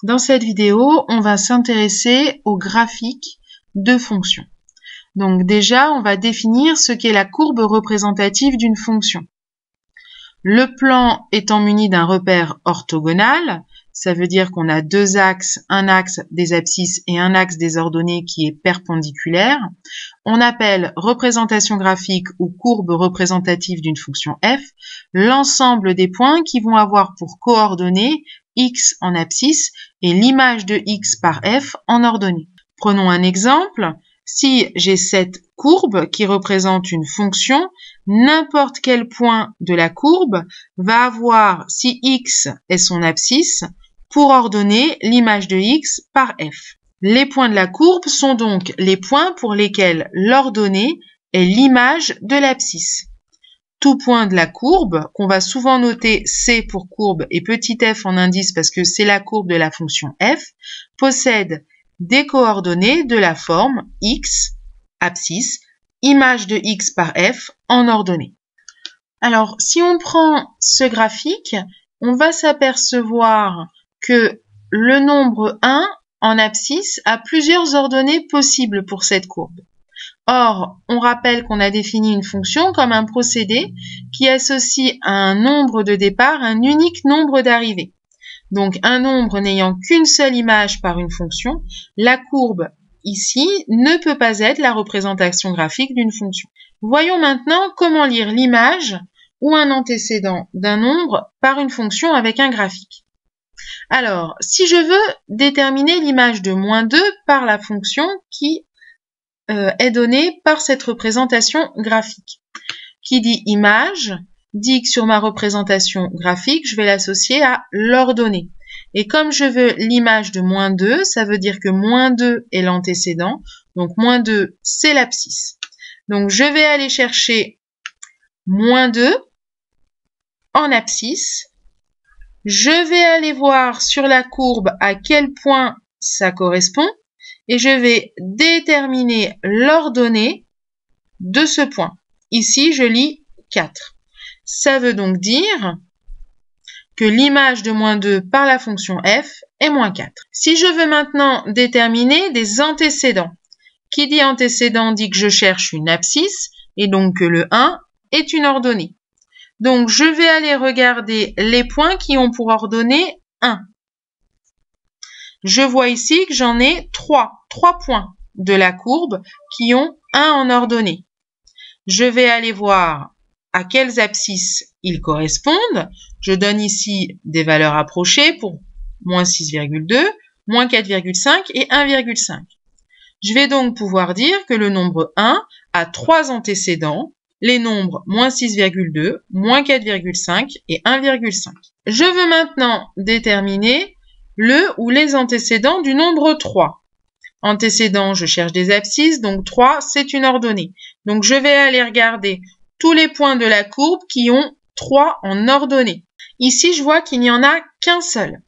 Dans cette vidéo, on va s'intéresser au graphique de fonctions. Donc déjà, on va définir ce qu'est la courbe représentative d'une fonction. Le plan étant muni d'un repère orthogonal, ça veut dire qu'on a deux axes, un axe des abscisses et un axe des ordonnées qui est perpendiculaire. On appelle représentation graphique ou courbe représentative d'une fonction f l'ensemble des points qui vont avoir pour coordonnées x en abscisse et l'image de x par f en ordonnée. Prenons un exemple. Si j'ai cette courbe qui représente une fonction, n'importe quel point de la courbe va avoir, si x est son abscisse, pour ordonner l'image de x par f. Les points de la courbe sont donc les points pour lesquels l'ordonnée est l'image de l'abscisse. Tout point de la courbe, qu'on va souvent noter C pour courbe et petit f en indice parce que c'est la courbe de la fonction f, possède des coordonnées de la forme x, abscisse, image de x par f en ordonnée. Alors, si on prend ce graphique, on va s'apercevoir que le nombre 1 en abscisse a plusieurs ordonnées possibles pour cette courbe. Or, on rappelle qu'on a défini une fonction comme un procédé qui associe à un nombre de départ un unique nombre d'arrivées. Donc, un nombre n'ayant qu'une seule image par une fonction, la courbe ici ne peut pas être la représentation graphique d'une fonction. Voyons maintenant comment lire l'image ou un antécédent d'un nombre par une fonction avec un graphique. Alors, si je veux déterminer l'image de -2 par la fonction qui est donnée par cette représentation graphique. Qui dit image, dit que sur ma représentation graphique, je vais l'associer à l'ordonnée. Et comme je veux l'image de -2, ça veut dire que -2 est l'antécédent, donc -2 c'est l'abscisse. Donc je vais aller chercher -2 en abscisse. Je vais aller voir sur la courbe à quel point ça correspond et je vais déterminer l'ordonnée de ce point. Ici, je lis 4. Ça veut donc dire que l'image de -2 par la fonction f est -4. Si je veux maintenant déterminer des antécédents, qui dit antécédent dit que je cherche une abscisse et donc que le 1 est une ordonnée. Donc, je vais aller regarder les points qui ont pour ordonnée 1. Je vois ici que j'en ai 3 points de la courbe qui ont 1 en ordonnée. Je vais aller voir à quelles abscisses ils correspondent. Je donne ici des valeurs approchées pour -6,2, -4,5 et 1,5. Je vais donc pouvoir dire que le nombre 1 a 3 antécédents, les nombres -6,2, -4,5 et 1,5. Je veux maintenant déterminer le ou les antécédents du nombre 3. Antécédent, je cherche des abscisses, donc 3, c'est une ordonnée. Donc, je vais aller regarder tous les points de la courbe qui ont 3 en ordonnée. Ici, je vois qu'il n'y en a qu'un seul.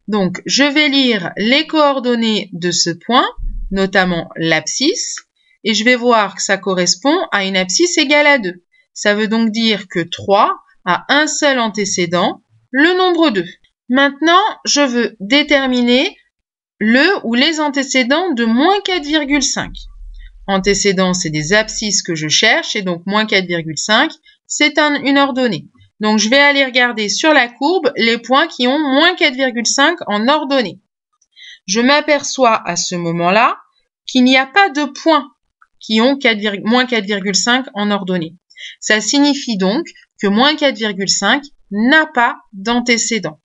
Donc, je vais lire les coordonnées de ce point, notamment l'abscisse, et je vais voir que ça correspond à une abscisse égale à 2. Ça veut donc dire que 3 a un seul antécédent, le nombre 2. Maintenant, je veux déterminer le ou les antécédents de -4,5. Antécédents, c'est des abscisses que je cherche, et donc -4,5, c'est une ordonnée. Donc, je vais aller regarder sur la courbe les points qui ont -4,5 en ordonnée. Je m'aperçois à ce moment-là qu'il n'y a pas de points qui ont -4,5 en ordonnée. Ça signifie donc que -4,5 n'a pas d'antécédent.